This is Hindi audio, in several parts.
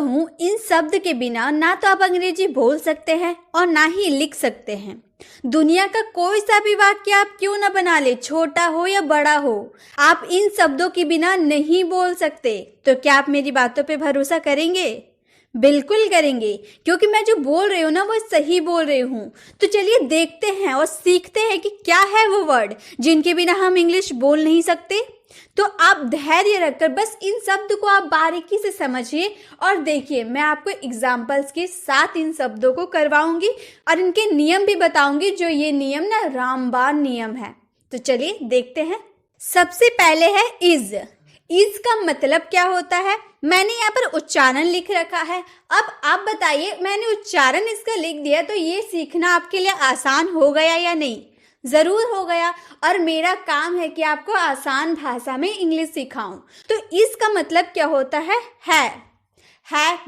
कहूँ, इन शब्द के बिना ना तो आप अंग्रेजी बोल सकते हैं और ना ही लिख सकते हैं। दुनिया का कोई सा भी वाक्य आप क्यों ना बना ले, छोटा हो या बड़ा हो, आप इन शब्दों के बिना नहीं बोल सकते। तो क्या आप मेरी बातों पे भरोसा करेंगे? बिल्कुल करेंगे, क्योंकि मैं जो बोल रही हूँ ना वो सही बोल रही हूँ। तो चलिए देखते हैं और सीखते हैं कि क्या है वो वर्ड जिनके बिना हम इंग्लिश बोल नहीं सकते। तो आप धैर्य रखकर बस इन शब्द को आप बारीकी से समझिए और देखिए, मैं आपको एग्जाम्पल्स के साथ इन शब्दों को करवाऊंगी और इनके नियम भी बताऊंगी, जो ये नियम ना रामबाण नियम है। तो चलिए देखते हैं। सबसे पहले है इज। इज का मतलब क्या होता है? मैंने यहाँ पर उच्चारण लिख रखा है। अब आप बताइए, मैंने उच्चारण इसका लिख दिया तो ये सीखना आपके लिए आसान हो गया या नहीं? जरूर हो गया। और मेरा काम है कि आपको आसान भाषा में इंग्लिश सिखाऊं। तो इसका मतलब क्या होता है।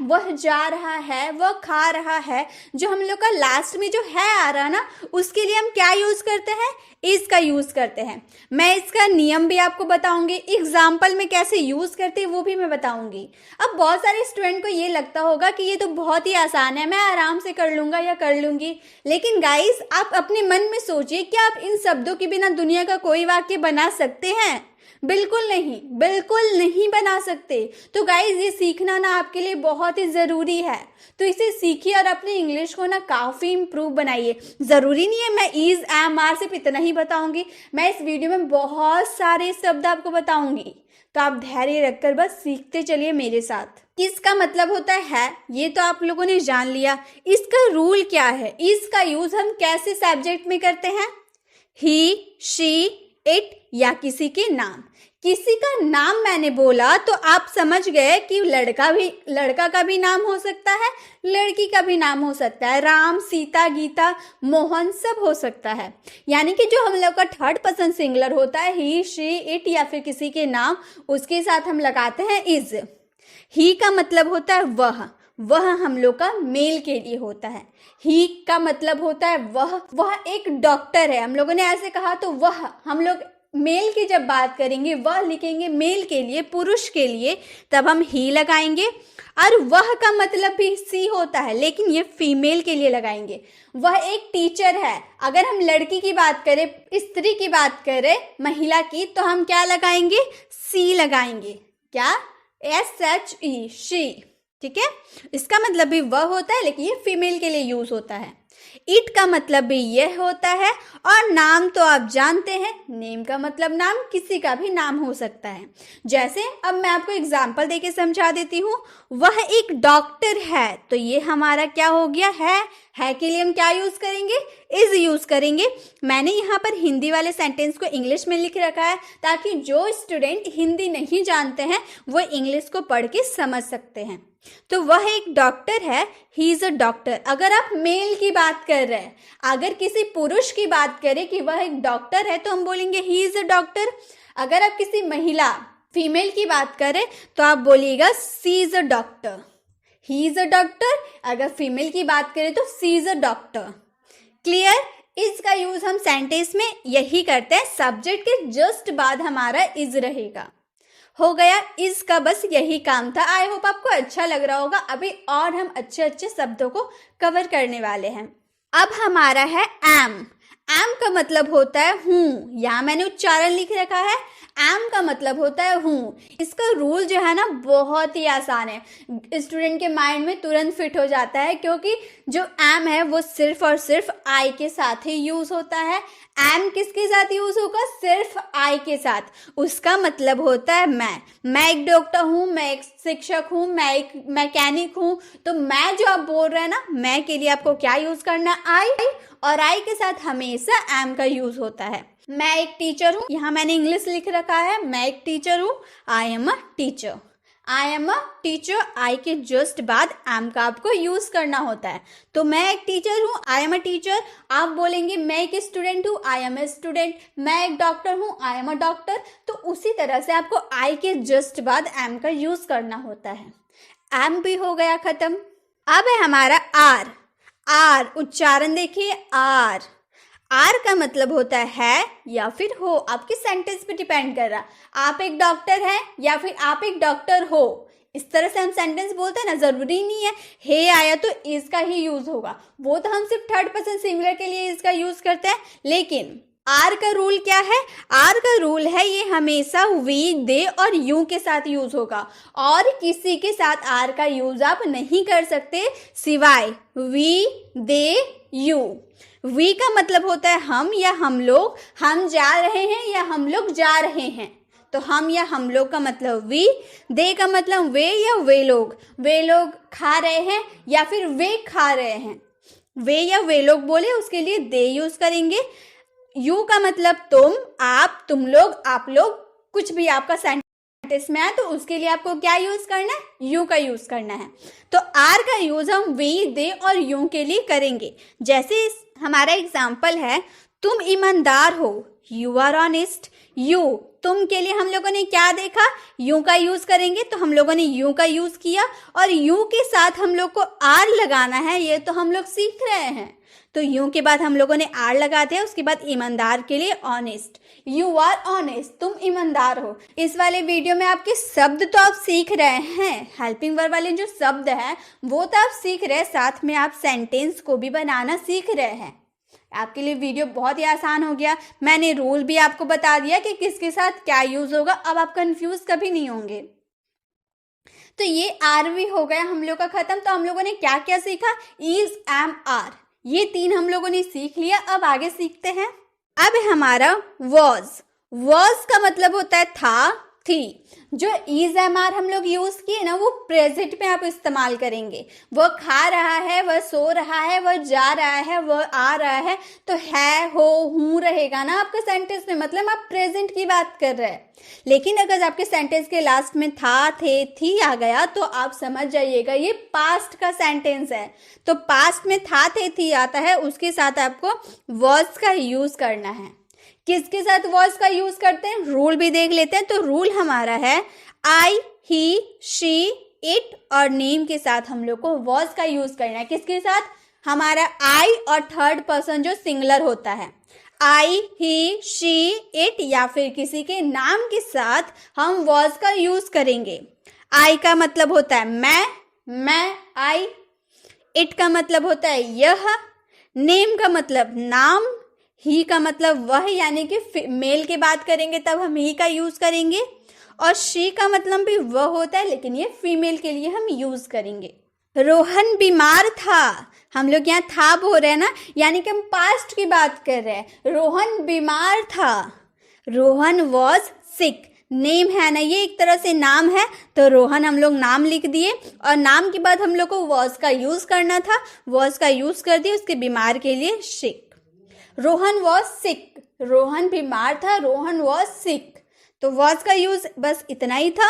वह जा रहा है, वह खा रहा है। जो हम लोग का लास्ट में जो है आ रहा ना, उसके लिए हम क्या यूज करते हैं? इज का यूज करते हैं। मैं इसका नियम भी आपको बताऊंगी, एग्जाम्पल में कैसे यूज करते हैं वो भी मैं बताऊंगी। अब बहुत सारे स्टूडेंट को ये लगता होगा कि ये तो बहुत ही आसान है, मैं आराम से कर लूंगा या कर लूंगी। लेकिन गाइस, आप अपने मन में सोचिए, क्या आप इन शब्दों के बिना दुनिया का कोई वाक्य बना सकते हैं? बिल्कुल नहीं, बिल्कुल नहीं बना सकते। तो गाइज, ये सीखना ना आपके लिए बहुत ही ज़रूरी है। तो इसे सीखिए और अपनी इंग्लिश को ना काफ़ी इम्प्रूव बनाइए। ज़रूरी नहीं है मैं इज, एम, आर सिर्फ इतना ही बताऊंगी। मैं इस वीडियो में बहुत सारे शब्द आपको बताऊंगी। तो आप धैर्य रखकर बस सीखते चलिए मेरे साथ। इसका मतलब होता है, ये तो आप लोगों ने जान लिया। इसका रूल क्या है? इसका यूज़ हम कैसे सब्जेक्ट में करते हैं? ही, शी, इट या किसी के नाम। किसी का नाम मैंने बोला तो आप समझ गए कि लड़का का भी नाम हो सकता है, लड़की का भी नाम हो सकता है। राम, सीता, गीता, मोहन सब हो सकता है। यानी कि जो हम लोग का थर्ड पर्सन सिंगुलर होता है, ही, शी, इट या फिर किसी के नाम, उसके साथ हम लगाते हैं इज। ही का मतलब होता है वह हम लोग का मेल के लिए होता है। ही का मतलब होता है वह एक डॉक्टर है। हम लोगों ने ऐसे कहा तो वह, हम लोग मेल की जब बात करेंगे, वह लिखेंगे मेल के लिए, पुरुष के लिए, तब हम ही लगाएंगे। और वह का मतलब भी सी होता है, लेकिन ये फीमेल के लिए लगाएंगे। वह एक टीचर है। अगर हम लड़की की बात करें, स्त्री की बात करें, महिला की, तो हम क्या लगाएंगे? सी लगाएंगे। क्या? SHE, she. ठीक है, इसका मतलब भी वह होता है, लेकिन ये फीमेल के लिए यूज होता है। इट का मतलब भी यह होता है। और नाम तो आप जानते हैं, नेम का मतलब नाम, किसी का भी नाम हो सकता है। जैसे अब मैं आपको एग्जांपल देके समझा देती हूँ। वह एक डॉक्टर है, तो ये हमारा क्या हो गया? है के लिए हम क्या यूज करेंगे? इज यूज करेंगे। मैंने यहाँ पर हिंदी वाले सेंटेंस को इंग्लिश में लिख रखा है, ताकि जो स्टूडेंट हिंदी नहीं जानते हैं वो इंग्लिश को पढ़ के समझ सकते हैं। तो वह एक डॉक्टर है, ही इज अ डॉक्टर। अगर आप मेल की बात कर रहे हैं, अगर किसी पुरुष की बात करें कि वह एक डॉक्टर है, तो हम बोलेंगे ही इज अ डॉक्टर। अगर आप किसी महिला, फीमेल की बात करें, तो आप बोलिएगा she is a doctor. He is a doctor. अगर फीमेल की बात करें तो she is a doctor. Clear? इसका यूज हम सेंटेंस में यही करते हैं। सब्जेक्ट के जस्ट बाद हमारा इज रहेगा। हो गया, इसका बस यही काम था। आई होप आपको अच्छा लग रहा होगा। अभी और हम अच्छे अच्छे शब्दों को कवर करने वाले हैं। अब हमारा है एम। एम का मतलब होता है हूँ। यहाँ मैंने उच्चारण लिख रखा है। एम का मतलब होता है हूँ। इसका रूल जो है ना बहुत ही आसान है, स्टूडेंट के माइंड में तुरंत फिट हो जाता है, क्योंकि जो एम है वो सिर्फ और सिर्फ आई के साथ ही यूज होता है। एम किसके साथ यूज होगा? सिर्फ आई के साथ। उसका मतलब होता है मैं एक डॉक्टर हूँ, मैं एक शिक्षक हूँ, मैं एक मैकेनिक हूँ। तो मैं जो आप बोल रहे हैं ना, मैं के लिए आपको क्या यूज करना है? आई। और आई के साथ हमेशा एम का यूज होता है। मैं एक टीचर हूँ, यहाँ मैंने इंग्लिश लिख रखा है, मैं एक टीचर हूँ, I am a teacher. I am a teacher, I के जस्ट बाद एम का आपको यूज करना होता है। तो मैं एक टीचर हूँ, आई एम अ टीचर। आप बोलेंगे मैं एक स्टूडेंट हूँ, आई एम ए स्टूडेंट। मैं एक डॉक्टर हूँ, आई एम अ डॉक्टर। तो उसी तरह से आपको आई के जस्ट बाद एम का यूज करना होता है। एम भी हो गया खत्म। अब है हमारा आर। आर उच्चारण देखिए, आर। आर का मतलब होता है या फिर हो, आपके सेंटेंस पे डिपेंड कर रहा। आप एक डॉक्टर हैं या फिर आप एक डॉक्टर हो, इस तरह से हम सेंटेंस बोलते हैं ना, जरूरी नहीं है हे आया तो इज का ही यूज होगा, वो तो हम सिर्फ थर्ड पर्सन सिंगुलर के लिए इसका यूज करते हैं। लेकिन आर का रूल क्या है? आर का रूल है ये हमेशा वी, दे और यू के साथ यूज होगा, और किसी के साथ आर का यूज आप नहीं कर सकते सिवाय वी, दे, यू। वी का मतलब होता है हम या हम लोग, हम जा रहे हैं या हम लोग जा रहे हैं, तो हम या हम लोग का मतलब वी। दे का मतलब वे या वे लोग खा रहे हैं या फिर वे खा रहे हैं, वे या वे लोग बोले उसके लिए दे यूज करेंगे। यू का मतलब तुम, आप, तुम लोग, आप लोग, कुछ भी आपका सेंटेंस में आए तो उसके लिए आपको क्या यूज करना है? यू का यूज करना है। तो आर का यूज हम वी, दे और यू के लिए करेंगे। जैसे हमारा एग्जाम्पल है, तुम ईमानदार हो, यू आर ऑनेस्ट। यू, तुम के लिए हम लोगों ने क्या देखा? यू का यूज करेंगे, तो हम लोगों ने यू का यूज किया, और यू के साथ हम लोग को आर लगाना है, ये तो हम लोग सीख रहे हैं। तो यू के बाद हम लोगों ने आर लगाते हैं, उसके बाद ईमानदार के लिए ऑनेस्ट। यू आर ऑनेस्ट, तुम ईमानदार हो। इस वाले वीडियो में आपके शब्द तो आप सीख रहे हैं, हेल्पिंग वर्ब वाले जो शब्द हैं वो तो आप सीख रहे हैं, साथ में आप सेंटेंस को भी बनाना सीख रहे हैं। आपके लिए वीडियो बहुत ही आसान हो गया। मैंने रूल भी आपको बता दिया कि किसके साथ क्या यूज होगा, अब आप कंफ्यूज कभी नहीं होंगे। तो ये आर भी हो गया हम लोग का खत्म। तो हम लोगों ने क्या क्या सीखा? इज, एम, आर, ये तीन हम लोगों ने सीख लिया। अब आगे सीखते हैं। अब हमारा वॉज का मतलब होता है था, थी। जो इज, एम, आर हम लोग यूज किए ना, वो प्रेजेंट में आप इस्तेमाल करेंगे। वह खा रहा है, वह सो रहा है, वह जा रहा है, वह आ रहा है, तो है, हो, हूं रहेगा ना आपके सेंटेंस में, मतलब आप प्रेजेंट की बात कर रहे हैं। लेकिन अगर आपके सेंटेंस के लास्ट में था, थे, थी आ गया तो आप समझ जाइएगा ये पास्ट का सेंटेंस है। तो पास्ट में था, थे, थी आता है, उसके साथ आपको वॉज का यूज करना है। किसके साथ वॉज का यूज करते हैं? रूल भी देख लेते हैं। तो रूल हमारा है आई, ही, शी, इट और नेम के साथ हम लोग को वॉज का यूज करना है। किसके साथ? हमारा आई और थर्ड पर्सन जो सिंगुलर होता है, आई, ही, शी, इट या फिर किसी के नाम के साथ हम वॉज का यूज करेंगे। आई का मतलब होता है मैं, आई। इट का मतलब होता है यह। नेम का मतलब नाम। ही का मतलब वह, यानी कि मेल की बात करेंगे तब हम ही का यूज करेंगे। और शी का मतलब भी वह होता है, लेकिन ये फीमेल के लिए हम यूज करेंगे। रोहन बीमार था, हम लोग यहाँ था बोल रहे हैं ना, यानी कि हम पास्ट की बात कर रहे हैं। रोहन बीमार था, रोहन वॉज सिक। नेम है ना, ये एक तरह से नाम है, तो रोहन हम लोग नाम लिख दिए, और नाम के बाद हम लोग को वॉज का यूज करना था, वॉज का यूज कर दिए उसके बीमार के लिए सिक। रोहन वॉज सिक, रोहन बीमार था, रोहन वॉज सिक, तो वॉज का यूज बस इतना ही था।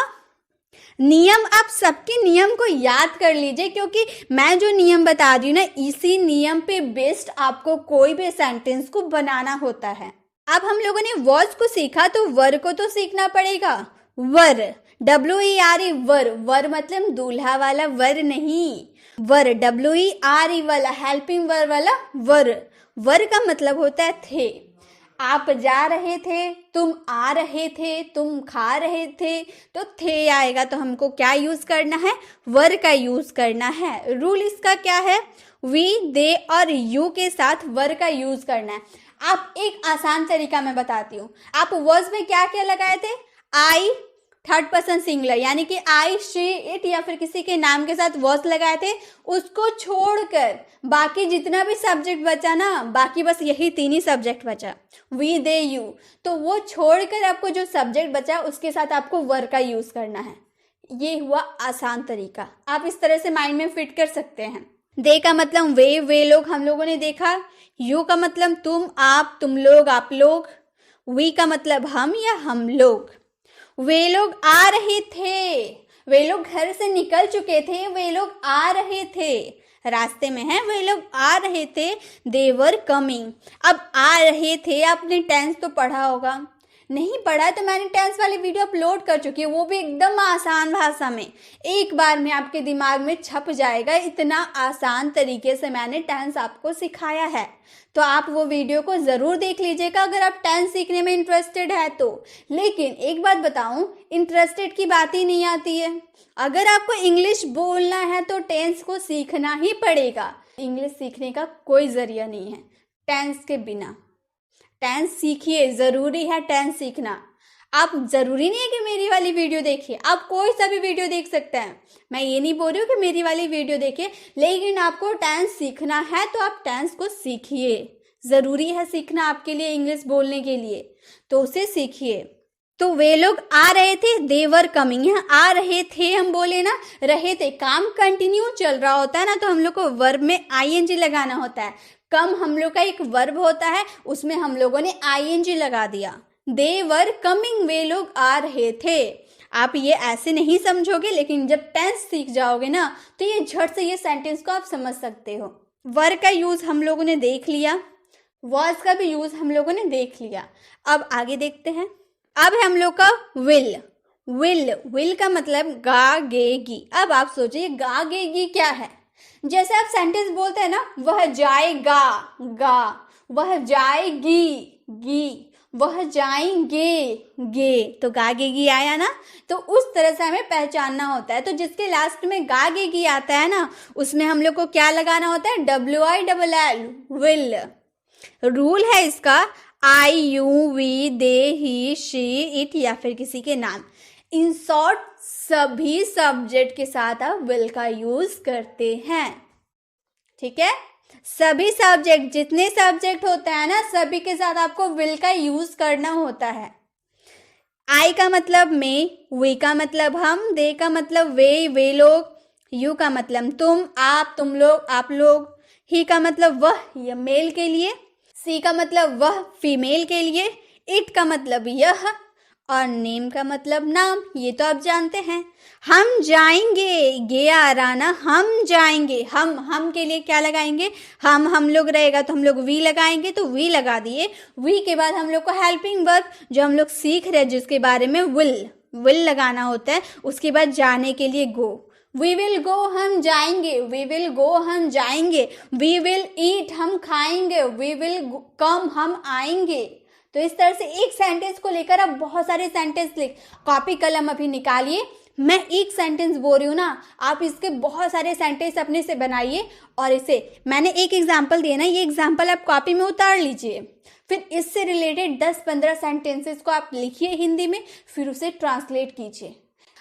नियम, आप सबके नियम को याद कर लीजिए, क्योंकि मैं जो नियम बता रही हूँ ना, इसी नियम पे बेस्ड आपको कोई भी सेंटेंस को बनाना होता है। अब हम लोगों ने वॉज को सीखा, तो वर को तो सीखना पड़ेगा। वर, WERE, वर मतलब दूल्हा वाला वर नहीं, वर WERE वाला हेल्पिंग वर्ब वाला वर। वर का मतलब होता है थे। आप जा रहे थे, तुम आ रहे थे, तुम खा रहे थे, तो थे आएगा, तो हमको क्या यूज करना है? वर का यूज करना है। रूल इसका क्या है? वी, दे और यू के साथ वर का यूज करना है। आप एक आसान तरीका मैं बताती हूँ। आप वर्ड्स में क्या क्या लगाए थे? आई, थर्ड पर्सन सिंगुलर, यानी कि आई, शी, इट या फिर किसी के नाम के साथ वॉज लगाए थे, उसको छोड़कर बाकी जितना भी सब्जेक्ट बचा ना, बाकी बस यही तीन ही सब्जेक्ट बचा, वी, दे, यू, तो वो छोड़कर आपको जो सब्जेक्ट बचा उसके साथ आपको वर का यूज करना है। ये हुआ आसान तरीका, आप इस तरह से माइंड में फिट कर सकते हैं। दे का मतलब वे लोग हम लोगों ने देखा। यू का मतलब तुम, आप, तुम लोग, आप लोग। वी का मतलब हम या हम लोग। वे लोग आ रहे थे, वे लोग घर से निकल चुके थे, वे लोग आ रहे थे, रास्ते में हैं, वे लोग आ रहे थे, दे वर कमिंग। अब आ रहे थे, आपने टेंस तो पढ़ा होगा, नहीं पढ़ा है तो मैंने टेंस वाली वीडियो अपलोड कर चुकी है, वो भी एकदम आसान भाषा में, एक बार में आपके दिमाग में छप जाएगा, इतना आसान तरीके से मैंने टेंस आपको सिखाया है। तो आप वो वीडियो को ज़रूर देख लीजिएगा अगर आप टेंस सीखने में इंटरेस्टेड है तो। लेकिन एक बात बताऊं, इंटरेस्टेड की बात ही नहीं आती है। अगर आपको इंग्लिश बोलना है तो टेंस को सीखना ही पड़ेगा। इंग्लिश सीखने का कोई ज़रिया नहीं है टेंस के बिना। टेंस सीखिए, ज़रूरी है टेंस सीखना। आप ज़रूरी नहीं है कि मेरी वाली वीडियो देखिए, आप कोई सा भी वीडियो देख सकते हैं। मैं ये नहीं बोल रही हूँ कि मेरी वाली वीडियो देखिए, लेकिन आपको टेंस सीखना है तो आप टेंस को सीखिए। ज़रूरी है सीखना आपके लिए इंग्लिश बोलने के लिए, तो उसे सीखिए। तो वे लोग आ रहे थे, देवर कमिंग। यहाँ आ रहे थे हम बोले ना, रहे थे, काम कंटिन्यू चल रहा होता है ना, तो हम लोग को वर्ब में आईएनजी लगाना होता है। कम हम लोग का एक वर्ब होता है, उसमें हम लोगों ने आईएनजी लगा दिया। दे वर कमिंग, वे लोग आ रहे थे। आप ये ऐसे नहीं समझोगे, लेकिन जब टेंस सीख जाओगे ना तो ये झट से ये सेंटेंस को आप समझ सकते हो। वर का यूज हम लोगों ने देख लिया, वॉज का भी यूज हम लोगों ने देख लिया। अब आगे देखते हैं। अब है हम लोग का विल। विल का मतलब गागेगी। अब आप सोचिए गागेगी क्या है। जैसे आप सेंटेंस बोलते हैं ना, वह जाएगा, गा, वह जाएगी, गी, वह जाएंगे, गे, तो गागेगी आया ना। तो उस तरह से हमें पहचानना होता है। तो जिसके लास्ट में गागेगी आता है ना, उसमें हम लोग को क्या लगाना होता है, WILL, विल। रूल है इसका, I, you, we, they, he, she, it या फिर किसी के नाम। इन शॉर्ट सभी सब्जेक्ट के साथ आप विल का यूज करते हैं। ठीक है, सभी सब्जेक्ट, जितने सब्जेक्ट होते हैं ना, सभी के साथ आपको विल का यूज करना होता है। आई का मतलब मैं, वी का मतलब हम, दे का मतलब वे लोग, यू का मतलब तुम, आप, तुम लोग, आप लोग, ही का मतलब वह, यह मेल के लिए, सी का मतलब वह, फीमेल के लिए, इट का मतलब यह, और नेम का मतलब नाम, ये तो आप जानते हैं। हम जाएंगे, गे आ रहा ना, हम जाएंगे, हम के लिए क्या लगाएंगे, हम लोग रहेगा तो हम लोग वी लगाएंगे, तो वी लगा दिए। वी के बाद हम लोग को हेल्पिंग वर्ब जो हम लोग सीख रहे हैं जिसके बारे में, विल लगाना होता है। उसके बाद जाने के लिए गो, वी विल गो, हम जाएंगे, वी विल गो, हम जाएंगे, वी विल ईट, हम खाएंगे, वी विल कम, हम आएंगे। तो इस तरह से एक सेंटेंस को लेकर आप बहुत सारे सेंटेंस लिख, कॉपी कलम अभी निकालिए। मैं एक सेंटेंस बोल रही हूँ ना, आप इसके बहुत सारे सेंटेंस अपने से बनाइए, और इसे मैंने एक एग्जाम्पल दिया ना, ये एग्जाम्पल आप कॉपी में उतार लीजिए। फिर इससे रिलेटेड 10-15 सेंटेंसेस को आप लिखिए हिंदी में, फिर उसे ट्रांसलेट कीजिए।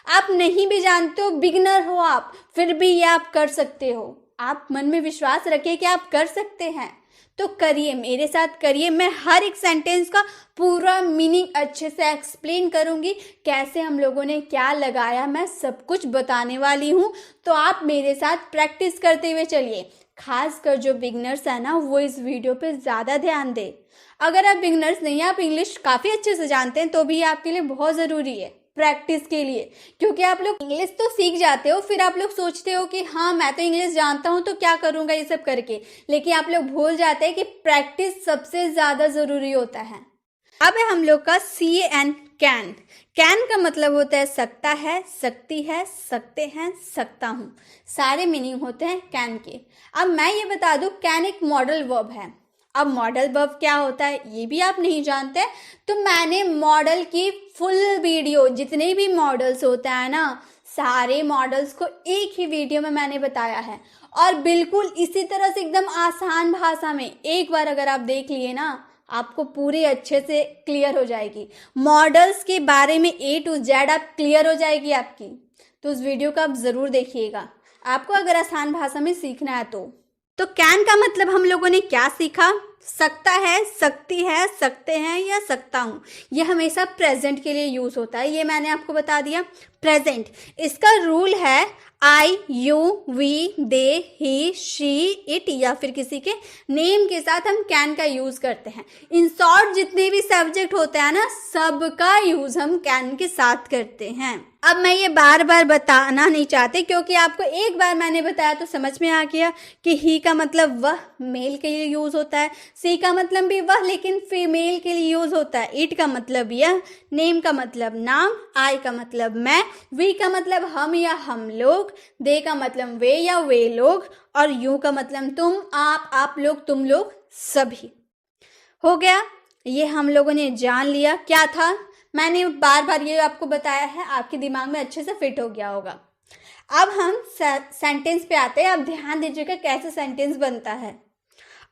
आप नहीं भी जानते हो, बिगिनर हो आप, फिर भी ये आप कर सकते हो। आप मन में विश्वास रखिए कि आप कर सकते हैं, तो करिए, मेरे साथ करिए। मैं हर एक सेंटेंस का पूरा मीनिंग अच्छे से एक्सप्लेन करूंगी, कैसे हम लोगों ने क्या लगाया, मैं सब कुछ बताने वाली हूँ। तो आप मेरे साथ प्रैक्टिस करते हुए चलिए। खासकर जो बिगनर्स है ना, वो इस वीडियो पे ज़्यादा ध्यान दे। अगर आप बिगनर्स नहीं, आप इंग्लिश काफ़ी अच्छे से जानते हैं, तो भी आपके लिए बहुत ज़रूरी है प्रैक्टिस के लिए। क्योंकि आप लोग इंग्लिश तो सीख जाते हो, फिर आप लोग सोचते हो कि हाँ मैं तो इंग्लिश जानता हूँ तो क्या करूँगा ये सब करके, लेकिन आप लोग भूल जाते हैं कि प्रैक्टिस सबसे ज़्यादा ज़रूरी होता है। अब है हम लोग का CAN, कैन। कैन का मतलब होता है सकता है, सकती है, सकते हैं, सकता हूँ, सारे मीनिंग होते हैं कैन के। अब मैं ये बता दूँ, कैन एक मॉडल वर्ब है। अब मॉडल वर्ब क्या होता है ये भी आप नहीं जानते, तो मैंने मॉडल की फुल वीडियो, जितने भी मॉडल्स होते हैं ना, सारे मॉडल्स को एक ही वीडियो में मैंने बताया है, और बिल्कुल इसी तरह से एकदम आसान भाषा में। एक बार अगर आप देख लिए ना, आपको पूरी अच्छे से क्लियर हो जाएगी मॉडल्स के बारे में, A to Z आप क्लियर हो जाएगी आपकी। तो उस वीडियो को आप ज़रूर देखिएगा, आपको अगर आसान भाषा में सीखना है तो कैन का मतलब हम लोगों ने क्या सीखा, सकता है, सकती है, सकते हैं या सकता हूँ। यह हमेशा प्रेजेंट के लिए यूज़ होता है, ये मैंने आपको बता दिया। प्रेजेंट, इसका रूल है I, you, we, they, he, she, it या फिर किसी के नेम के साथ हम कैन का यूज़ करते हैं। इन शॉर्ट जितने भी सब्जेक्ट होते हैं ना, सबका यूज़ हम कैन के साथ करते हैं। अब मैं ये बार बार बताना नहीं चाहती, क्योंकि आपको एक बार मैंने बताया तो समझ में आ गया कि ही का मतलब वह मेल के लिए यूज़ होता है, सी का मतलब भी वह लेकिन फीमेल के लिए यूज़ होता है, इट का मतलब यह, नेम का मतलब नाम, आई का मतलब मैं, वी का मतलब हम या हम लोग, दे का मतलब वे या वे लोग, और यू का मतलब तुम, आप लोग, तुम लोग, सभी। हो गया, ये हम लोगों ने जान लिया क्या था। मैंने बार बार ये आपको बताया है, आपके दिमाग में अच्छे से फिट हो गया होगा। अब हम सेंटेंस पे आते हैं। अब ध्यान दीजिएगा कैसे सेंटेंस बनता है।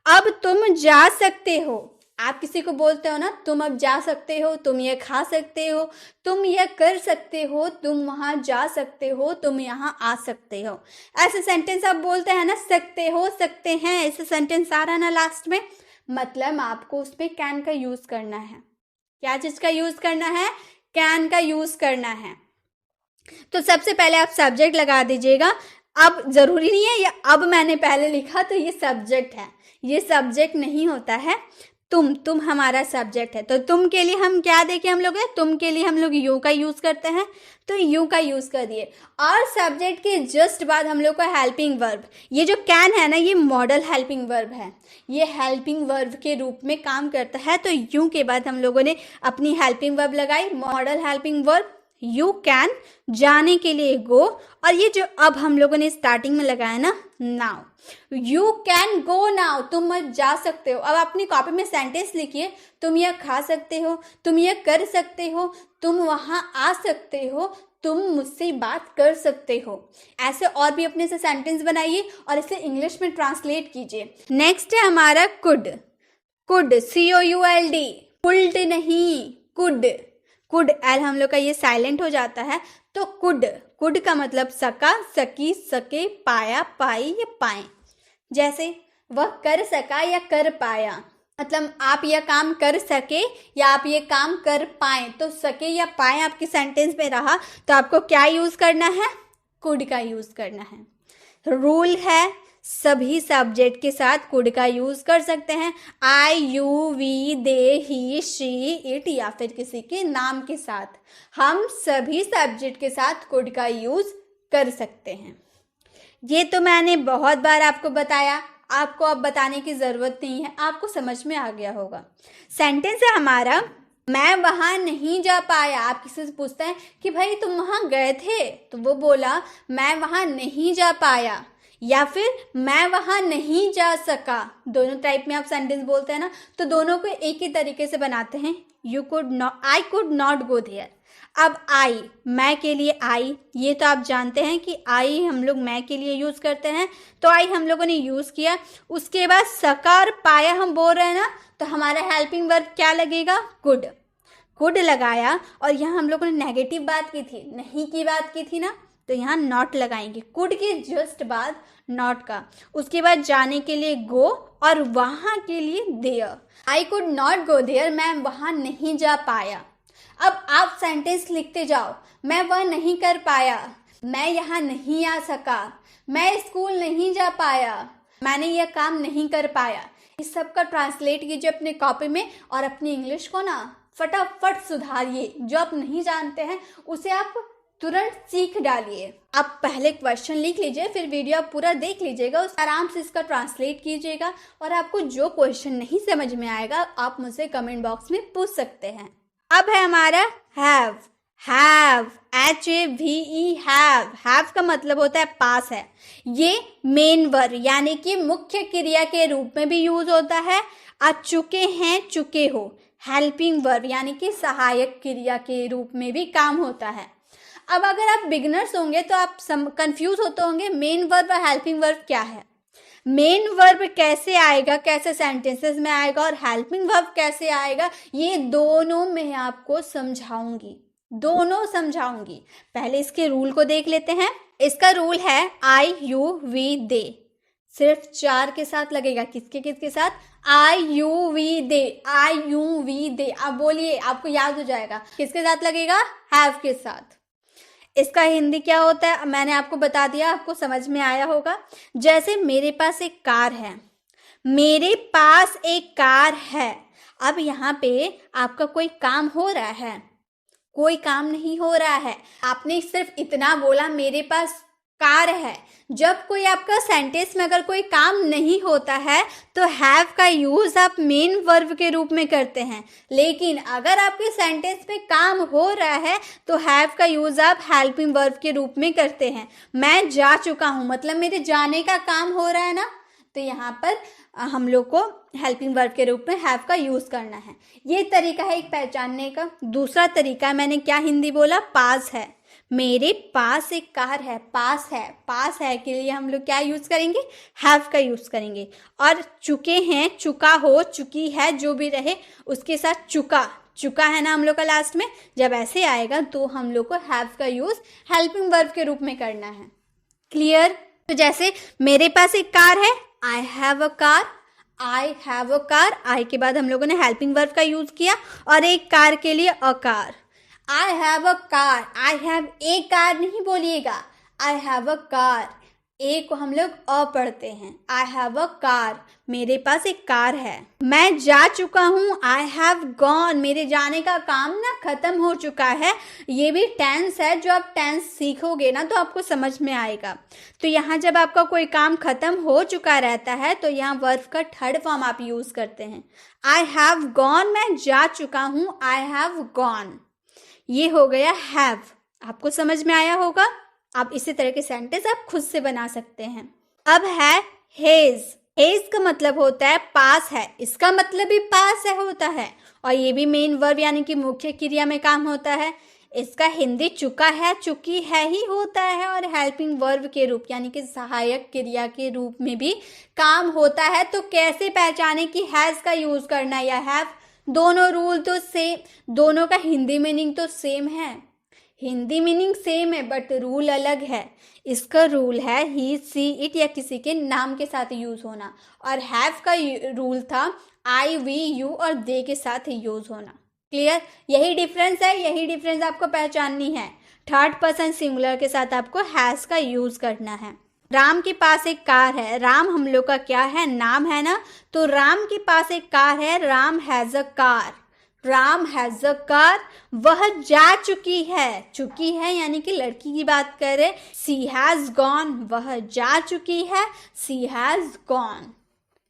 अब तुम जा सकते हो, आप किसी को बोलते हो ना, तुम अब जा सकते हो, तुम ये खा सकते हो, तुम ये कर सकते हो, तुम वहां जा सकते हो, तुम यहाँ आ सकते हो। ऐसे सेंटेंस आप बोलते हैं ना, सकते हो, सकते हैं, ऐसे सेंटेंस आ रहा ना लास्ट में, मतलब आपको उसमें कैन का यूज करना है। क्या चीज का यूज करना है? कैन का यूज करना है। तो सबसे पहले आप सब्जेक्ट लगा दीजिएगा। अब जरूरी नहीं है ये अब मैंने पहले लिखा तो ये सब्जेक्ट है, ये सब्जेक्ट नहीं होता है। तुम हमारा सब्जेक्ट है, तो तुम के लिए हम क्या देखे हम लोग है, तुम के लिए हम लोग यू का यूज करते हैं, तो यू का यूज कर दिए। और सब्जेक्ट के जस्ट बाद हम लोग को हेल्पिंग वर्ब, ये जो कैन है ना, ये मॉडल हेल्पिंग वर्ब है, ये हेल्पिंग वर्ब के रूप में काम करता है। तो यू के बाद हम लोगों ने अपनी हेल्पिंग वर्ब लगाई, model helping verb, you can, जाने के लिए गो, और ये जो अब हम लोगों ने स्टार्टिंग में लगाया ना, now, you can go now, तुम अब जा सकते हो। अब अपनी कॉपी में सेंटेंस लिखिए, तुम यह खा सकते हो, तुम यह कर सकते हो, तुम वहां आ सकते हो, तुम मुझसे बात कर सकते हो। ऐसे और भी अपने से सेंटेंस बनाइए और इसे इंग्लिश में ट्रांसलेट कीजिए। नेक्स्ट है हमारा कुड। कुड, COULD, कुल्ड नहीं, कुड। कुड, एल हम लोग का ये साइलेंट हो जाता है, तो कुड, कुड का मतलब सका, सकी, सके, पाया, पाई या पाए। जैसे वह कर सका या कर पाया, मतलब आप यह काम कर सके या आप ये काम कर पाए। तो सके या पाए आपके सेंटेंस में रहा तो आपको क्या यूज करना है? कुड का यूज करना है। रूल है, सभी सब्जेक्ट के साथ कुड का यूज कर सकते हैं। I, you, we, they, he, she, it या फिर किसी के नाम के साथ हम सभी सब्जेक्ट के साथ कुड का यूज कर सकते हैं। ये तो मैंने बहुत बार आपको बताया, आपको अब बताने की जरूरत नहीं है, आपको समझ में आ गया होगा। सेंटेंस है हमारा, मैं वहां नहीं जा पाया। आप किसी से पूछते हैं कि भाई तुम वहां गए थे, तो वो बोला मैं वहां नहीं जा पाया, या फिर मैं वहां नहीं जा सका। दोनों टाइप में आप सेंटेंस बोलते हैं ना, तो दोनों को एक ही तरीके से बनाते हैं। You could not, I could not go there. अब आई, मैं के लिए आई, ये तो आप जानते हैं कि आई हम लोग मैं के लिए यूज करते हैं, तो आई हम लोगों ने यूज किया। उसके बाद सका और पाया हम बोल रहे हैं ना, तो हमारा हेल्पिंग वर्ब क्या लगेगा? कुड। कुड लगाया, और यहाँ हम लोगों ने नेगेटिव बात की थी, नहीं की बात की थी ना, तो यहाँ नॉट लगाएंगे। कुड के जस्ट बाद नॉट का, उसके बाद जाने के लिए गो और वहां के लिए there. I could not go there, मैं वहां नहीं जा पाया। अब आप सेंटेंस लिखते जाओ, मैं वह नहीं कर पाया, मैं यहाँ नहीं आ सका, मैं स्कूल नहीं जा पाया, मैंने यह काम नहीं कर पाया। इस सब का ट्रांसलेट कीजिए अपने कॉपी में और अपनी इंग्लिश को ना फटाफट सुधारिए। जो आप नहीं जानते हैं उसे आप तुरंत सीख डालिए। आप पहले क्वेश्चन लिख लीजिए, फिर वीडियो आप पूरा देख लीजिएगा, उस आराम से इसका ट्रांसलेट कीजिएगा, और आपको जो क्वेश्चन नहीं समझ में आएगा आप मुझसे कमेंट बॉक्स में पूछ सकते हैं। अब है हमारा हैव। हैव, HAVE, हैव का मतलब होता है पास है। ये मेन वर्ब यानी कि मुख्य क्रिया के रूप में भी यूज होता है। आप चुके हैं, चुके हो, हेल्पिंग वर्ब यानी कि सहायक क्रिया के रूप में भी काम होता है। अब अगर आप बिगिनर्स होंगे तो आप कंफ्यूज होते होंगे मेन वर्ब और हेल्पिंग वर्ब क्या है, मेन वर्ब कैसे आएगा, कैसे सेंटेंसेस में आएगा, और हेल्पिंग वर्ब कैसे आएगा, ये दोनों मैं आपको समझाऊंगी, दोनों समझाऊंगी। पहले इसके रूल को देख लेते हैं। इसका रूल है आई, यू, वी, दे, सिर्फ 4 के साथ लगेगा। किसके किसके साथ? I, you, we, they, I, you, we, they. आप बोलिए, आपको याद हो जाएगा। किसके साथ लगेगा? हैव के साथ। इसका हिंदी क्या होता है मैंने आपको बता दिया, आपको समझ में आया होगा। जैसे मेरे पास एक कार है, मेरे पास एक कार है। अब यहाँ पे आपका कोई काम हो रहा है, कोई काम नहीं हो रहा है। आपने सिर्फ इतना बोला मेरे पास कार है। जब कोई आपका सेंटेंस में अगर कोई काम नहीं होता है तो हैव का यूज आप मेन वर्ब के रूप में करते हैं, लेकिन अगर आपके सेंटेंस में काम हो रहा है तो हैव का यूज आप हेल्पिंग वर्ब के रूप में करते हैं। मैं जा चुका हूँ मतलब मेरे जाने का काम हो रहा है ना, तो यहाँ पर हम लोग को हेल्पिंग वर्ब के रूप में हैव का यूज करना है। ये तरीका है एक पहचानने का। दूसरा तरीका मैंने क्या हिंदी बोला, पास है। मेरे पास एक कार है, पास है। पास है के लिए हम लोग क्या यूज करेंगे, हैव का यूज करेंगे। और चुके हैं, चुका हो, चुकी है, जो भी रहे उसके साथ चुका, चुका है ना हम लोग का लास्ट में, जब ऐसे आएगा तो हम लोग को हैव का यूज हेल्पिंग वर्ब के रूप में करना है। क्लियर? तो जैसे मेरे पास एक कार है, I have a car, I have a car. I के बाद हम लोगों ने हेल्पिंग वर्ब का यूज किया, और एक कार के लिए अ car. I have a car, I have a car नहीं बोलिएगा, आई हैव अ कार। ए को हम लोग अ पढ़ते हैं। आई हैव अ कार, मेरे पास एक कार है। मैं जा चुका हूँ, आई हैव गॉन, मेरे जाने का काम ना खत्म हो चुका है। ये भी टेंस है, जो आप टेंस सीखोगे ना तो आपको समझ में आएगा। तो यहाँ जब आपका कोई काम खत्म हो चुका रहता है तो यहाँ वर्ब का थर्ड फॉर्म आप यूज करते हैं। आई हैव गॉन, मैं जा चुका हूँ, आई हैव गॉन। ये हो गया हैव। आपको समझ में आया होगा। आप इसी तरह के सेंटेंस आप खुद से बना सकते हैं। अब है हेज। हेज का मतलब होता है पास है, इसका मतलब भी पास है होता है, और ये भी मेन वर्ब यानी कि मुख्य क्रिया में काम होता है। इसका हिंदी चुका है, चुकी है ही होता है, और हेल्पिंग वर्ब के रूप यानी कि सहायक क्रिया के रूप में भी काम होता है। तो कैसे पहचाने कि हैज का यूज करना या हैव? दोनों रूल तो सेम, दोनों का हिंदी मीनिंग तो सेम है। हिंदी मीनिंग सेम है बट रूल अलग है। इसका रूल है ही, सी, इट या किसी के नाम के साथ यूज होना, और हैव का रूल था आई, वी, यू और दे के साथ यूज होना। क्लियर? यही डिफरेंस है, यही डिफरेंस आपको पहचाननी है। थर्ड पर्सन सिंगुलर के साथ आपको हैज का यूज करना है। राम के पास एक कार है। राम हम लोग का क्या है, नाम है ना, तो राम के पास एक कार है, Ram has a car. Ram has a car. वह जा चुकी है, चुकी है यानी कि लड़की की बात करें, सी हैज गॉन, वह जा चुकी है, सी हैज गॉन।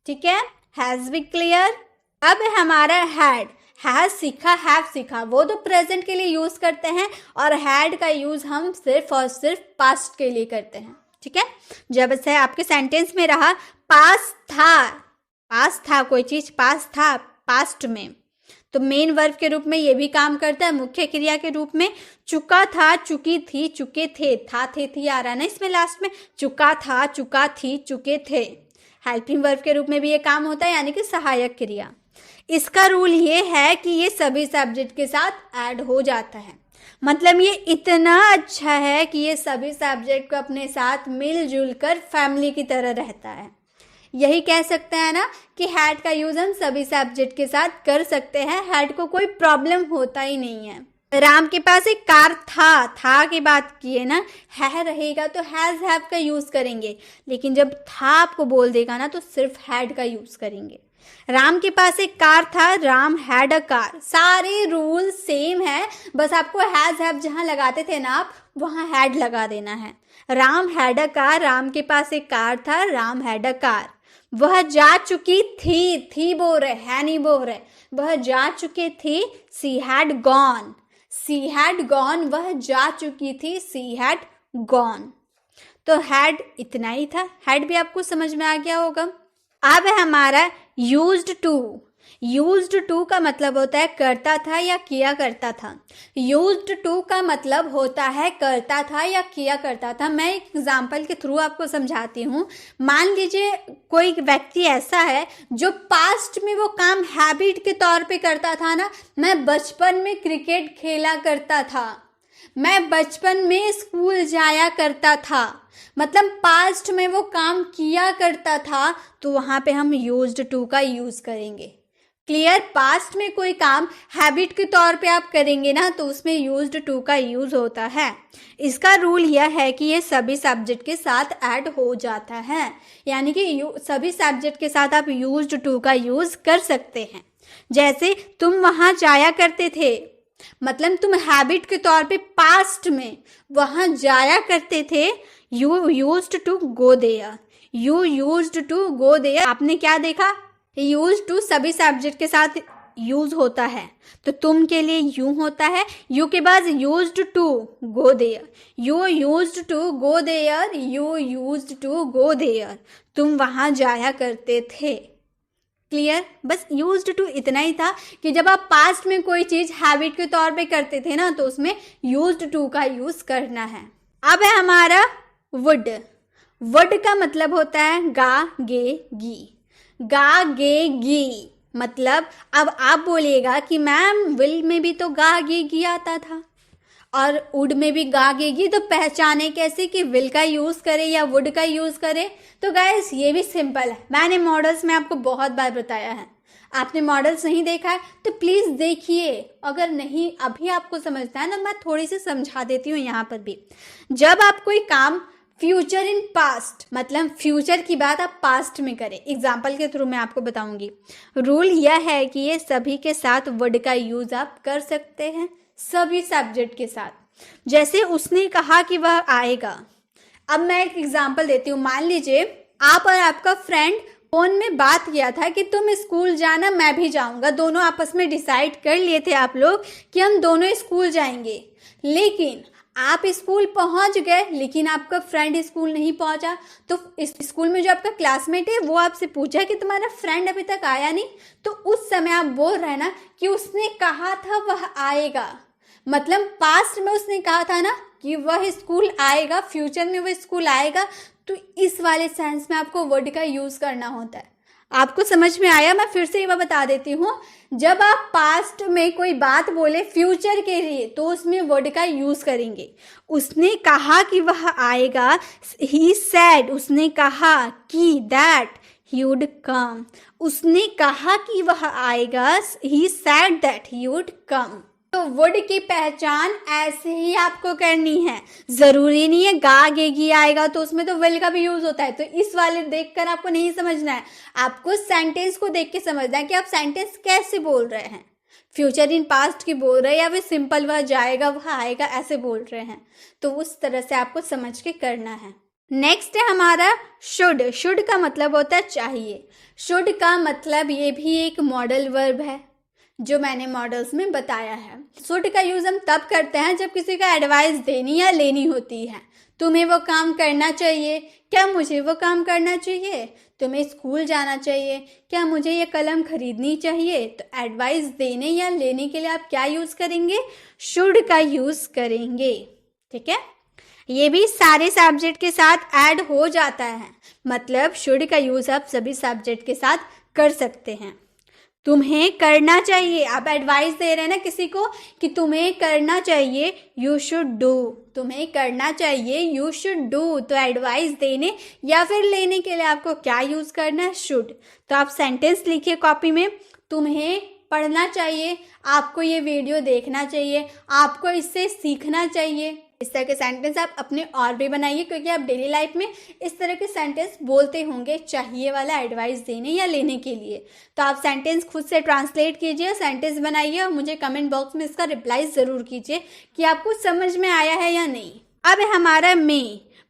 ठीक है, हैज बी क्लियर। अब हमारा हैड। हैज सीखा, हैव सीखा, वो तो प्रेजेंट के लिए यूज करते हैं, और हैड का यूज हम सिर्फ और सिर्फ पास्ट के लिए करते हैं। ठीक है, जब से आपके सेंटेंस में रहा पास था, पास था, कोई चीज पास था पास्ट में, तो मेन वर्ब के रूप में ये भी काम करता है। मुख्य क्रिया के रूप में चुका था, चुकी थी, चुके थे, था, थे, थी आ रहा है ना इसमें लास्ट में, चुका था, चुका थी, चुके थे। हेल्पिंग वर्ब के रूप में भी ये काम होता है यानी कि सहायक क्रिया। इसका रूल ये है कि ये सभी सब्जेक्ट के साथ ऐड हो जाता है। मतलब ये इतना अच्छा है कि ये सभी सब्जेक्ट को अपने साथ मिलजुल कर फैमिली की तरह रहता है। यही कह सकते हैं ना कि हैड का यूज हम सभी सब्जेक्ट के साथ कर सकते हैं। हैड को कोई प्रॉब्लम होता ही नहीं है। राम के पास एक कार था की बात किए ना, है रहेगा तो हैज हैव का यूज करेंगे, लेकिन जब था आपको बोल देगा ना तो सिर्फ हैड का यूज करेंगे। राम के पास एक कार था, राम हैड अ कार। सारे रूल सेम है, बस आपको हैज हैव जहां लगाते थे ना आप वहां हैड लगा देना है। Ram had a car, Ram के पास एक कार था, राम हैड अ कार। वह जा चुकी थी बोल रहे, है नहीं बोल रहे, वह जा चुकी थी, she had gone, she had gone, वह जा चुकी थी, सी हैड गॉन। तो हैड इतना ही था, हैड भी आपको समझ में आ गया होगा। अब है हमारा यूज्ड टू। यूज्ड टू का मतलब होता है करता था या किया करता था। यूज्ड टू का मतलब होता है करता था या किया करता था। मैं एक एग्जाम्पल के थ्रू आपको समझाती हूँ। मान लीजिए कोई व्यक्ति ऐसा है जो पास्ट में वो काम हैबिट के तौर पे करता था ना, मैं बचपन में क्रिकेट खेला करता था, मैं बचपन में स्कूल जाया करता था, मतलब पास्ट में वो काम किया करता था, तो वहां पे हम यूज्ड टू का यूज करेंगे। क्लियर? पास्ट में कोई काम हैबिट के तौर पे आप करेंगे ना तो उसमें यूज्ड टू का यूज होता है। इसका रूल यह है कि ये सभी सब्जेक्ट के साथ ऐड हो जाता है, यानी कि सभी सब्जेक्ट के साथ आप यूज्ड टू का यूज कर सकते हैं। जैसे तुम वहां जाया करते थे, मतलब तुम हैबिट के तौर पे पास्ट में वहां जाया करते थे। You used to go there, you used to go there. आपने क्या देखा, यूज्ड टू सभी सब्जेक्ट के साथ यूज होता है, तो तुम के लिए यू होता है, यू के बाद used to go there, you used to go there, you used to go there. तुम वहां जाया करते थे। क्लियर? बस यूज्ड टू इतना ही था कि जब आप पास्ट में कोई चीज हैबिट के तौर पे करते थे ना, तो उसमें यूज्ड टू का यूज करना है। अब है हमारा वुड। वुड का मतलब होता है गा गे गी, गा गे गी। मतलब अब आप बोलिएगा कि मैम विल में भी तो गा गे गी आता था और वुड में भी गा गे गी, तो पहचाने कैसे कि विल का यूज करे या वुड का यूज करे? तो गाइस ये भी सिंपल है, मैंने मॉडल्स में आपको बहुत बार बताया है। आपने मॉडल्स नहीं देखा है तो प्लीज देखिए, अगर नहीं अभी आपको समझना है ना, मैं थोड़ी सी समझा देती हूँ यहाँ पर भी। जब आप कोई काम फ्यूचर इन पास्ट, मतलब फ्यूचर की बात आप पास्ट में करें, एग्जाम्पल के थ्रू मैं आपको बताऊंगी। रूल यह है कि ये सभी के साथ वर्ड का यूज आप कर सकते हैं, सभी सब्जेक्ट के साथ। जैसे उसने कहा कि वह आएगा। अब मैं एक एग्जाम्पल देती हूँ। मान लीजिए आप और आपका फ्रेंड फोन में बात किया था कि तुम स्कूल जाना, मैं भी जाऊंगा। दोनों आपस में डिसाइड कर लिए थे आप लोग कि हम दोनों स्कूल जाएंगे, लेकिन आप स्कूल पहुंच गए लेकिन आपका फ्रेंड स्कूल नहीं पहुंचा। तो इस स्कूल में जो आपका क्लासमेट है वो आपसे पूछा कि तुम्हारा फ्रेंड अभी तक आया नहीं, तो उस समय आप बोल रहे हैं ना कि उसने कहा था वह आएगा। मतलब पास्ट में उसने कहा था ना कि वह स्कूल आएगा, फ्यूचर में वह स्कूल आएगा। तो इस वाले सेंस में आपको वर्ड का यूज करना होता है। आपको समझ में आया? मैं फिर से एक बार बता देती हूँ। जब आप पास्ट में कोई बात बोले फ्यूचर के लिए, तो उसमें वर्ड का यूज करेंगे। उसने कहा कि वह आएगा, ही सेड, उसने कहा कि दैट ही वुड कम, उसने कहा कि वह आएगा, he said that he would come. तो वर्ड की पहचान ऐसे ही आपको करनी है। जरूरी नहीं है गा गे गी आएगा तो उसमें तो विल का भी यूज होता है, तो इस वाले देखकर आपको नहीं समझना है। आपको सेंटेंस को देख के समझना है कि आप सेंटेंस कैसे बोल रहे हैं। फ्यूचर इन पास्ट की बोल रहे हैं या फिर सिंपल वह जाएगा वह आएगा ऐसे बोल रहे हैं, तो उस तरह से आपको समझ के करना है। नेक्स्ट है हमारा शुड। शुड का मतलब होता है चाहिए। शुड का मतलब ये भी एक मॉडल वर्ब है जो मैंने मॉडल्स में बताया है। शुड का यूज हम तब करते हैं जब किसी का एडवाइस देनी या लेनी होती है। तुम्हें वो काम करना चाहिए, क्या मुझे वो काम करना चाहिए? तुम्हें स्कूल जाना चाहिए, क्या मुझे ये कलम खरीदनी चाहिए? तो एडवाइस देने या लेने के लिए आप क्या यूज करेंगे? शुड का यूज करेंगे। ठीक है, ये भी सारे सब्जेक्ट के साथ ऐड हो जाता है। मतलब शुड का यूज आप सभी सब्जेक्ट के साथ कर सकते हैं। तुम्हें करना चाहिए, आप एडवाइस दे रहे हैं ना किसी को कि तुम्हें करना चाहिए, यू शुड डू। तुम्हें करना चाहिए, यू शुड डू। तो एडवाइस देने या फिर लेने के लिए आपको क्या यूज करना है? शुड। तो आप सेंटेंस लिखिए कॉपी में। तुम्हें पढ़ना चाहिए, आपको ये वीडियो देखना चाहिए, आपको इससे सीखना चाहिए। इस तरह के सेंटेंस आप अपने और भी बनाइए, क्योंकि आप डेली लाइफ में इस तरह के सेंटेंस बोलते होंगे चाहिए वाला एडवाइस देने या लेने के लिए। तो आप सेंटेंस खुद से ट्रांसलेट कीजिए, सेंटेंस बनाइए और मुझे कमेंट बॉक्स में इसका रिप्लाई ज़रूर कीजिए कि आपको समझ में आया है या नहीं। अब है हमारा मे।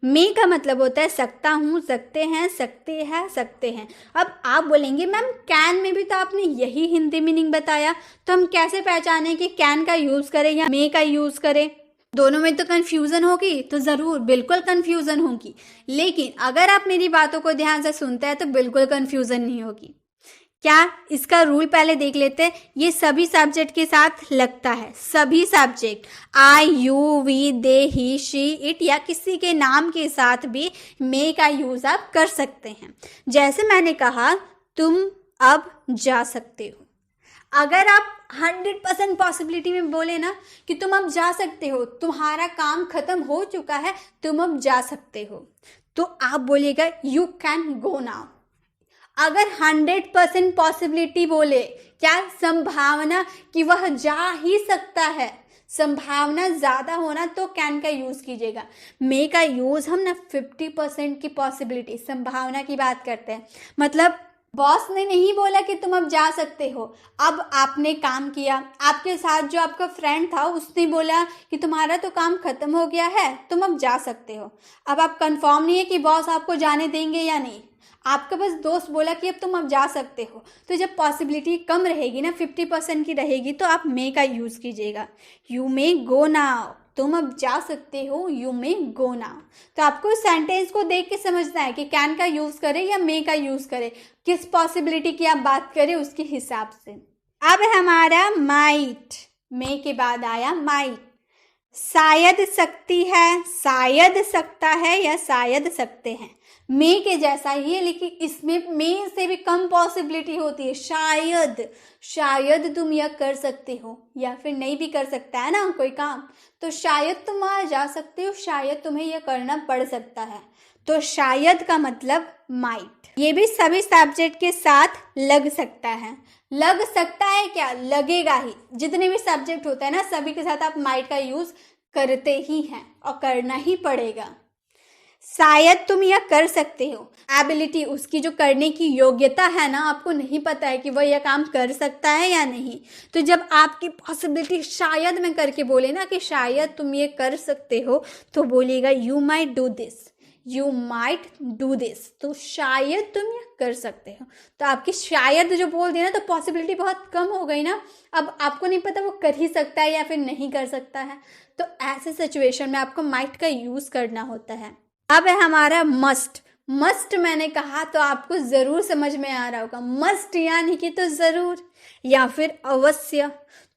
मे का मतलब होता है सकता हूँ, सकते हैं, सकते हैं, सकते हैं। अब आप बोलेंगे मैम कैन में भी तो आपने यही हिंदी मीनिंग बताया, तो हम कैसे पहचाने कि कैन का यूज़ करें या मे का यूज़ करें? दोनों में तो कन्फ्यूज़न होगी, तो ज़रूर बिल्कुल कन्फ्यूज़न होगी, लेकिन अगर आप मेरी बातों को ध्यान से सुनते हैं तो बिल्कुल कन्फ्यूज़न नहीं होगी। क्या? इसका रूल पहले देख लेते हैं। ये सभी सब्जेक्ट के साथ लगता है, सभी subject, I, you, we, they, he, she, it या किसी के नाम के साथ भी मे का यूज़ आप कर सकते हैं। जैसे मैंने कहा तुम अब जा सकते हो। अगर आप 100% पॉसिबिलिटी में बोले ना कि तुम अब जा सकते हो, तुम्हारा काम खत्म हो चुका है, तुम अब जा सकते हो, तो आप बोलिएगा यू कैन गो नाउ। अगर 100% पॉसिबिलिटी बोले, क्या संभावना कि वह जा ही सकता है, संभावना ज़्यादा होना, तो कैन का यूज़ कीजिएगा। मे का यूज़ हम ना 50% की पॉसिबिलिटी, संभावना की बात करते हैं। मतलब बॉस ने नहीं बोला कि तुम अब जा सकते हो, अब आपने काम किया। आपके साथ जो आपका फ्रेंड था उसने बोला कि तुम्हारा तो काम खत्म हो गया है, तुम अब जा सकते हो। अब आप कंफर्म नहीं है कि बॉस आपको जाने देंगे या नहीं, आपका बस दोस्त बोला कि अब तुम अब जा सकते हो। तो जब पॉसिबिलिटी कम रहेगी ना, 50% की रहेगी, तो आप मे का यूज़ कीजिएगा। यू मे गो नाउ, तुम अब जा सकते हो, यू मे गो नाउ। तो आपको सेंटेंस को देख के समझना है कि कैन का यूज़ करें या मे का यूज़ करें, किस पॉसिबिलिटी की आप बात करें उसके हिसाब से। अब हमारा माइट, मे के बाद आया माइट। शायद सकती है, शायद सकता है या शायद सकते हैं, मे के जैसा ही है, लेकिन इसमें मे से भी कम पॉसिबिलिटी होती है। शायद, शायद तुम यह कर सकते हो, या फिर नहीं भी कर सकता है ना कोई काम, तो शायद तुम वहाँ जा सकते हो, शायद तुम्हें यह करना पड़ सकता है। तो शायद का मतलब माइट। ये भी सभी सब्जेक्ट के साथ लग सकता है। लग सकता है क्या, लगेगा ही। जितने भी सब्जेक्ट होते हैं ना, सभी के साथ आप माइट का यूज करते ही हैं और करना ही पड़ेगा। शायद तुम यह कर सकते हो, एबिलिटी, उसकी जो करने की योग्यता है ना, आपको नहीं पता है कि वह यह काम कर सकता है या नहीं। तो जब आपकी पॉसिबिलिटी शायद में करके बोले ना कि शायद तुम ये कर सकते हो, तो बोलिएगा you might do this, you might do this. तो शायद तुम ये कर सकते हो। तो आपकी शायद जो बोल दिया ना, तो पॉसिबिलिटी बहुत कम हो गई ना। अब आपको नहीं पता वो कर ही सकता है या फिर नहीं कर सकता है, तो ऐसे सिचुएशन में आपको माइट का यूज करना होता है। अब है हमारा मस्ट। मस्ट मैंने कहा तो आपको जरूर समझ में आ रहा होगा। मस्ट यानी कि तो जरूर, या फिर अवश्य।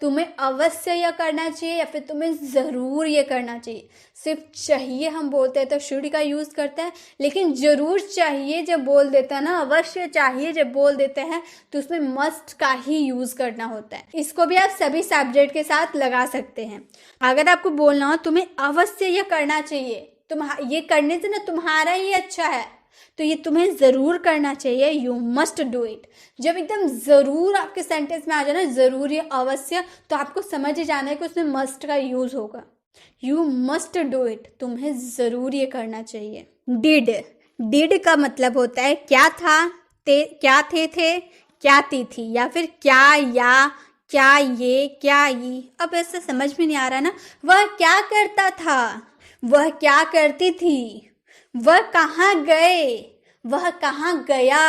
तुम्हें अवश्य यह करना चाहिए या फिर तुम्हें जरूर ये करना चाहिए। सिर्फ चाहिए हम बोलते हैं तो शुड का यूज करते हैं, लेकिन जरूर चाहिए जब बोल देता है ना, अवश्य चाहिए जब बोल देते हैं, तो उसमें मस्ट का ही यूज करना होता है। इसको भी आप सभी सब्जेक्ट के साथ लगा सकते हैं। अगर आपको बोलना हो तुम्हें अवश्य यह करना चाहिए, तुम ये करने से ना तुम्हारा ही अच्छा है, तो ये तुम्हें जरूर करना चाहिए, यू मस्ट डू इट। जब एकदम जरूर आपके सेंटेंस में आ जाए ना, जरूर या अवश्य, तो आपको समझ ही जाना है कि उसमें मस्ट का यूज होगा। यू मस्ट डू इट, तुम्हें जरूर ये करना चाहिए। डिड, डिड का मतलब होता है क्या था, क्या थे, क्या थी, या फिर क्या, या क्या ये, क्या ये। अब ऐसे समझ में नहीं आ रहा ना, वह क्या करता था, वह क्या करती थी, वह कहाँ गए, वह कहाँ गया,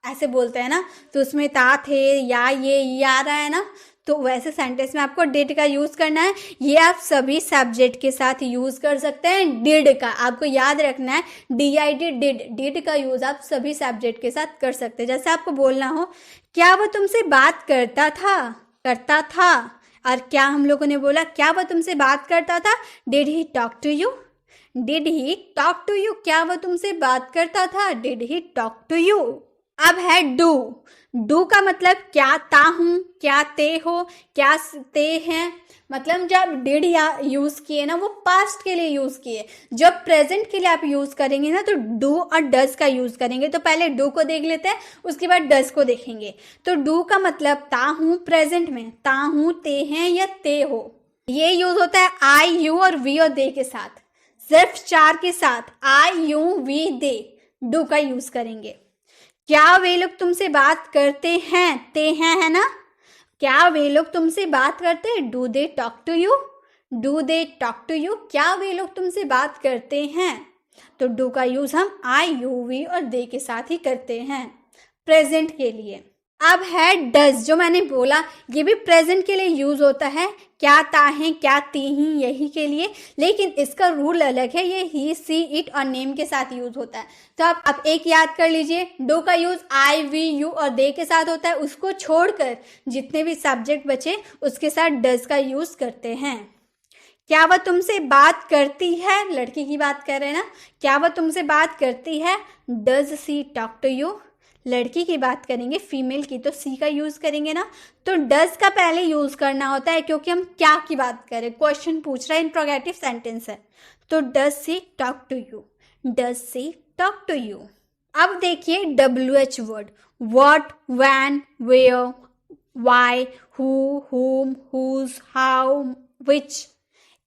ऐसे बोलते हैं ना, तो उसमें था, थे, या ये आ रहा है ना, तो वैसे सेंटेंस में आपको डिड का यूज करना है। ये आप सभी सब्जेक्ट के साथ यूज कर सकते हैं। डिड का आपको याद रखना है, DID, डिड, डिड का यूज आप सभी सब्जेक्ट के साथ कर सकते हैं। जैसे आपको बोलना हो क्या वह तुमसे बात करता था, और क्या हम लोगों ने बोला, क्या वह तुमसे बात करता था, did he talk to you, did he talk to you, क्या वह तुमसे बात करता था, did he talk to you. अब है डू। डू का मतलब क्या ता हूं, क्या ते हो, क्या ते हैं। मतलब जब डिड यूज किए ना, वो पास्ट के लिए यूज किए। जब प्रेजेंट के लिए आप यूज करेंगे ना, तो डू और डज का यूज करेंगे। तो पहले डू को देख लेते हैं, उसके बाद डज को देखेंगे। तो डू का मतलब ता हूं, प्रेजेंट में ता हूं, ते हैं या ते हो। ये यूज होता है आई, यू और वी और दे के साथ। सिर्फ 4 के साथ I, you, we, they, do का यूज करेंगे। क्या वे लोग तुमसे बात करते हैं, ते हैं, है ना। क्या वे लोग तुमसे बात करते हैं, do they talk to you, do they talk to you. क्या वे लोग तुमसे बात करते हैं, तो डू का यूज हम आई, यू, वी और दे के साथ ही करते हैं प्रेजेंट के लिए। अब है डज, जो मैंने बोला ये भी प्रेजेंट के लिए यूज होता है। क्या ता है, क्या ती ही, यही के लिए, लेकिन इसका रूल अलग है। ये ही, सी, इट और नेम के साथ यूज होता है। तो आप एक याद कर लीजिए, डू का यूज आई, वी, यू और दे के साथ होता है। उसको छोड़कर जितने भी सब्जेक्ट बचे उसके साथ डज का यूज करते हैं। क्या वह तुमसे बात करती है, लड़की की बात कर रहे हैं ना, क्या वह तुमसे बात करती है, does she talk to you. लड़की की बात करेंगे, फीमेल की, तो सी का यूज करेंगे ना। तो डज का पहले यूज करना होता है, क्योंकि हम क्या की बात करें, क्वेश्चन पूछ रहा है, इंट्रोगेटिव सेंटेंस है। तो does she talk to you, does she talk to you. अब देखिए WH word, what, when, where, why, who, whom, whose, how, which.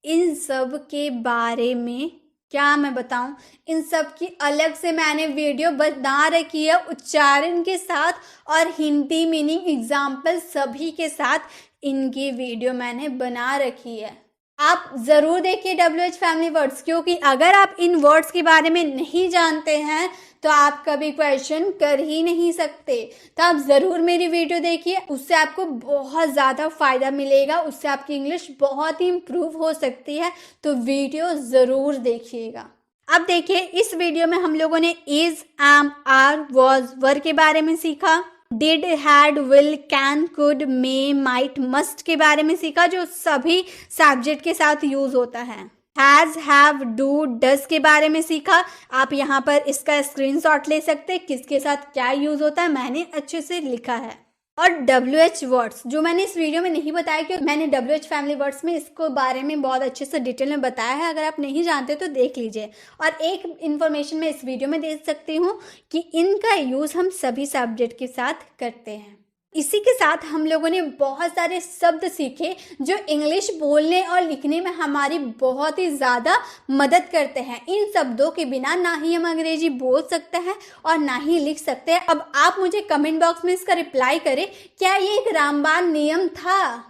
इन सब के बारे में क्या मैं बताऊं, इन सब की अलग से मैंने वीडियो बना रखी है उच्चारण के साथ और हिंदी मीनिंग एग्जाम्पल सभी के साथ। इनकी वीडियो मैंने बना रखी है, आप ज़रूर देखिए WH फैमिली वर्ड्स, क्योंकि अगर आप इन वर्ड्स के बारे में नहीं जानते हैं तो आप कभी क्वेश्चन कर ही नहीं सकते। तो आप ज़रूर मेरी वीडियो देखिए, उससे आपको बहुत ज़्यादा फ़ायदा मिलेगा, उससे आपकी इंग्लिश बहुत ही इम्प्रूव हो सकती है। तो वीडियो ज़रूर देखिएगा। अब देखिए, इस वीडियो में हम लोगों ने इज़, एम, आर, वॉज, वर के बारे में सीखा। Did, had, will, can, could, may, might, must के बारे में सीखा, जो सभी सब्जेक्ट के साथ यूज होता है। हैज, हैव, डू, डज के बारे में सीखा। आप यहाँ पर इसका स्क्रीनशॉट ले सकते हैं, किसके साथ क्या यूज होता है मैंने अच्छे से लिखा है। और WH वर्ड्स जो मैंने इस वीडियो में नहीं बताया, कि मैंने WH फैमिली वर्ड्स में इसको बारे में बहुत अच्छे से डिटेल में बताया है, अगर आप नहीं जानते तो देख लीजिए। और एक इन्फॉर्मेशन मैं इस वीडियो में दे सकती हूँ कि इनका यूज़ हम सभी सब्जेक्ट के साथ करते हैं। इसी के साथ हम लोगों ने बहुत सारे शब्द सीखे जो इंग्लिश बोलने और लिखने में हमारी बहुत ही ज़्यादा मदद करते हैं। इन शब्दों के बिना ना ही हम अंग्रेजी बोल सकते हैं और ना ही लिख सकते हैं। अब आप मुझे कमेंट बॉक्स में इसका रिप्लाई करें, क्या ये एक रामबाण नियम था?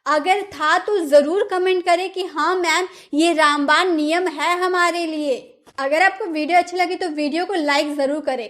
अगर था तो ज़रूर कमेंट करें कि हाँ मैम, ये रामबाण नियम है हमारे लिए। अगर आपको वीडियो अच्छी लगी तो वीडियो को लाइक ज़रूर करें।